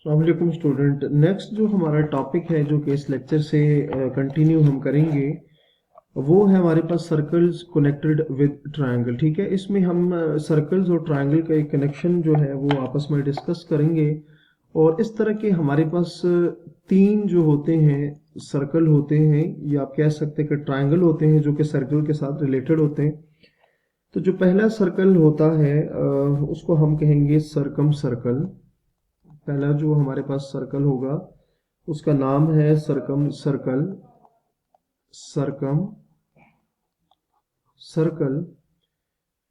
अस्सलाम वालेकुम student. Next जो हमारा टॉपिक है जो कि इस लेक्चर से कंटिन्यू हम करेंगे वो है हमारे पास सर्कल्स कनेक्टेड विद ट्रायंगल। ठीक है, इसमें हम सर्कल्स और ट्रायंगल का एक कनेक्शन जो है वो आपस में डिस्कस करेंगे। और इस तरह के हमारे पास तीन जो होते हैं सर्कल होते हैं, या आप कह सकते हैं कि ट्रायंगल होते हैं जो कि सर्कल के साथ रिलेटेड होते हैं। तो जो पहला सर्कल होता है उसको हम कहेंगे सरकम सर्कल। पहला जो हमारे पास सर्कल होगा उसका नाम है सरकम सर्कल, सरकम सर्कल।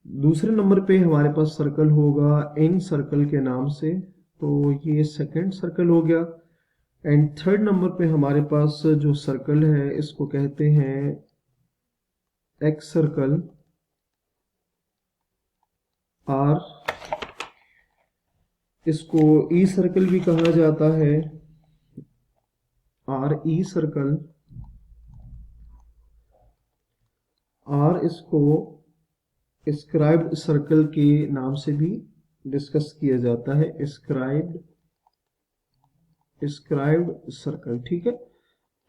दूसरे नंबर पे हमारे पास सर्कल होगा इन सर्कल के नाम से, तो ये सेकंड सर्कल हो गया। एंड थर्ड नंबर पे हमारे पास जो सर्कल है इसको कहते हैं एक्स सर्कल, आर, इसको ई सर्कल भी कहा जाता है, आर ई सर्कल। आर इसको स्क्राइब्ड सर्कल के नाम से भी डिस्कस किया जाता है, स्क्राइब्ड सर्कल। ठीक है,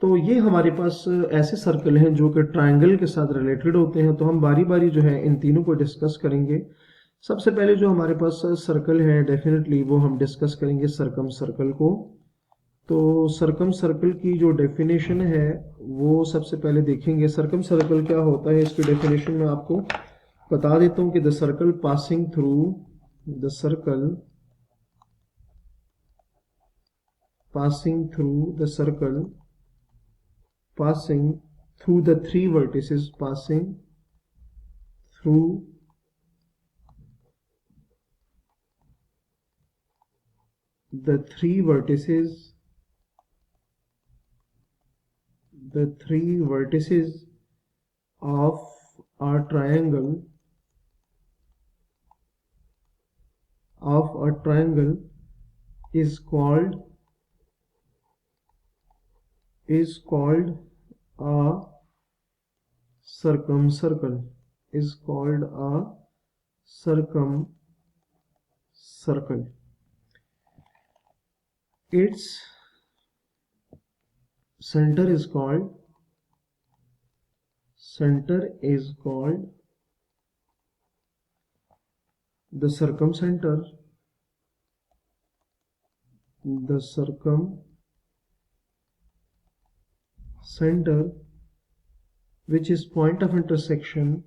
तो ये हमारे पास ऐसे सर्कल हैं जो कि ट्रायंगल के साथ रिलेटेड होते हैं। तो हम बारी बारी जो है इन तीनों को डिस्कस करेंगे। सबसे पहले जो हमारे पास सर्कल है डेफिनेटली वो हम डिस्कस करेंगे सरकम सर्कल को। तो सरकम सर्कल की जो डेफिनेशन है वो सबसे पहले देखेंगे। सरकम सर्कल क्या होता है इसकी डेफिनेशन में आपको बता देता हूं कि the circle passing through the circle passing through the three vertices, passing through the three vertices of a triangle is called a circumcircle, is called a circumcircle. Its center is called the circumcenter, which is point of intersection,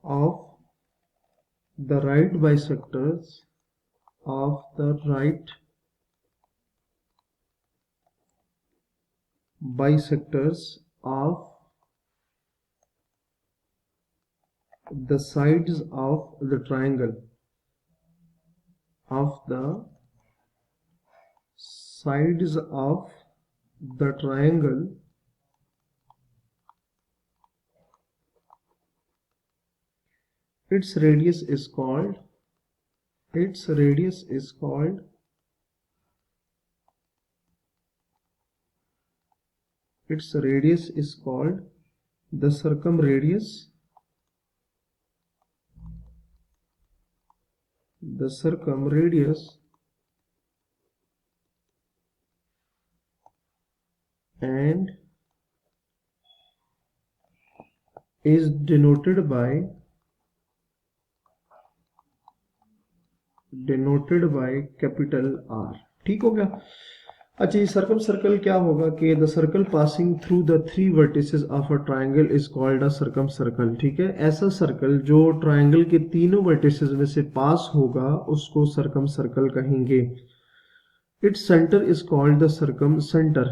of the right bisectors of the sides of the triangle, Its radius is called the circumradius, and is denoted by capital R। ठीक हो गया। अच्छा, ये circum circle क्या होगा कि the circle passing through the three vertices of a triangle is called a circum circle. ठीक है, ऐसा सर्कल जो ट्रायंगल के तीनों वर्टिसेस में से पास होगा उसको सर्कम सर्कल कहेंगे। Its centre is called the circum centre.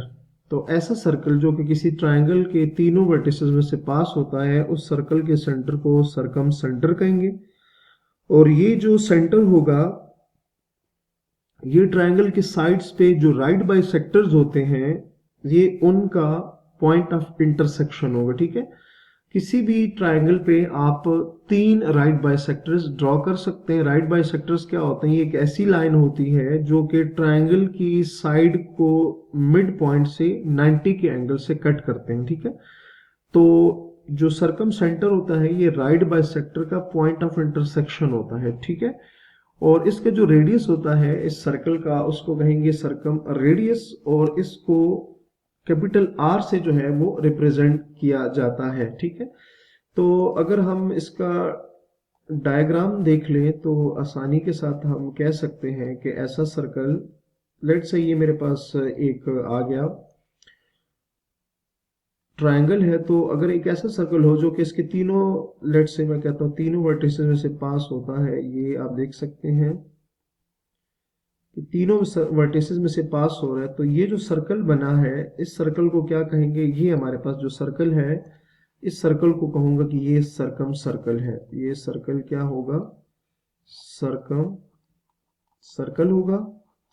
तो ऐसा सर्कल जो कि किसी ट्रायंगल के तीनों वर्टिसेस में से पास होता है उस सर्कल के सेंटर को सर्कम सेंटर कहेंगे। और ये जो सेंटर होगा ये ट्रायंगल के साइड्स पे जो राइट बाइसेक्टर्स होते हैं ये उनका पॉइंट ऑफ इंटरसेक्शन होगा। ठीक है, किसी भी ट्रायंगल पे आप 3 राइट बाइसेक्टर्स ड्रॉ कर सकते हैं। राइट बाइसेक्टर्स क्या होते हैं? ये एक ऐसी लाइन होती है जो कि ट्रायंगल की साइड को मिड पॉइंट से 90 के एंगल से कट करते हैं, ठीक है। तो जो सरकम सेंटर होता है ये राइट बाइसेक्टर का पॉइंट ऑफ इंटरसेक्शन होता है, ठीक है। और इसका जो रेडियस होता है इस सर्कल का उसको कहेंगे सरकम रेडियस, और इसको कैपिटल आर से जो है वो रिप्रेजेंट किया जाता है, ठीक है। तो अगर हम इसका डायग्राम देख लें तो आसानी के साथ हम कह सकते हैं कि ऐसा सर्कल, लेट्स से ये मेरे पास एक आ गया ट्रायंगल है, तो अगर एक ऐसा सर्कल हो जो कि इसके तीनों, लेट्स से मैं कहता हूँ तीनों वर्टिसेस में से पास होता है, ये आप देख सकते हैं कि तीनों वर्टिसेस में से पास हो रहा है, तो ये जो सर्कल बना है इस सर्कल को क्या कहेंगे? ये हमारे पास जो सर्कल है इस सर्कल को कहूंगा कि ये सरकम सर्कल है। ये सर्कल क्या होगा? सरकम सर्कल होगा,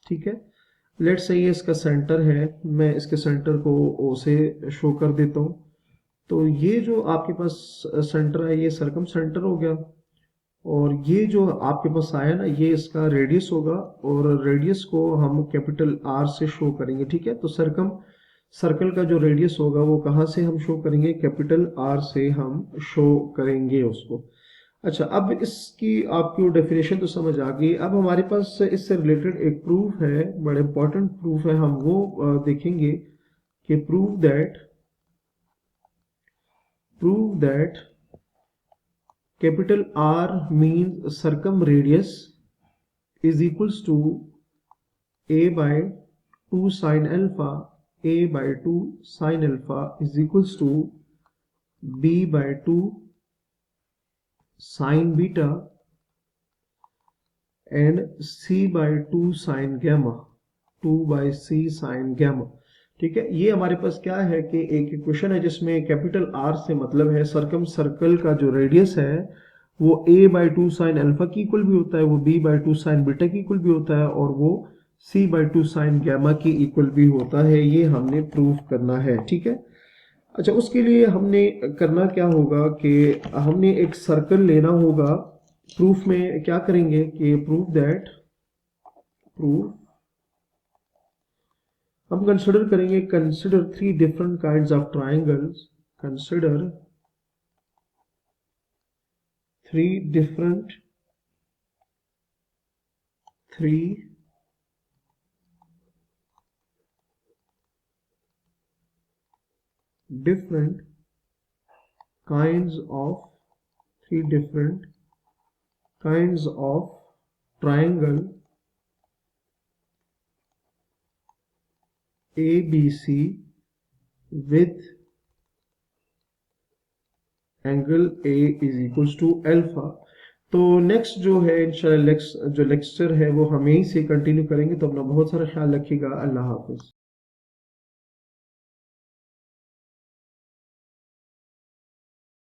ठीक है। लेट्स से ये इसका सेंटर है, मैं इसके सेंटर को ओ से शो कर देता हूँ। तो ये जो आपके पास सेंटर है ये सरकम सेंटर हो गया, और ये जो आपके पास आया ना ये इसका रेडियस होगा, और रेडियस को हम कैपिटल आर से शो करेंगे, ठीक है। तो सरकम सर्कल का जो रेडियस होगा वो कहाँ से हम शो करेंगे? कैपिटल आर से हम शो करेंगे उसको। अच्छा, अब इसकी आपकी डेफिनेशन तो समझ आ गई। अब हमारे पास इससे रिलेटेड एक प्रूफ है, बड़ा इंपॉर्टेंट प्रूफ है, हम वो देखेंगे कि prove that capital R means circumradius is equals to a by 2 sin alpha, a by 2 sin alpha is equals to b by 2 sin beta and c by 2 sin gamma, 2 by c sin gamma, ठीक है। ये हमारे पास क्या है कि एक equation है जिसमें कैपिटल आर से मतलब है सरकम सर्कल का जो रेडियस है वो a by 2 sin अल्फा की इक्वल भी होता है, वो b by 2 sin बीटा की इक्वल भी होता है, और वो c by 2 sin गैमा की इक्वल भी होता है। ये हमने प्रूफ करना है, ठीक है। अच्छा, उसके लिए हमने करना क्या होगा कि हमने एक सर्कल लेना होगा। प्रूफ में क्या करेंगे कि प्रूफ हम कंसिडर करेंगे, consider 3 different kinds of triangles, consider 3 different kinds of 3 different kinds of triangle ABC with angle A is equals to alpha. तो नेक्स्ट जो है इंशाल्लाह जो लेक्चर है वो हम यहीं से कंटिन्यू करेंगे। तो अपना बहुत सारा ख्याल रखिएगा। अल्लाह हाफिज।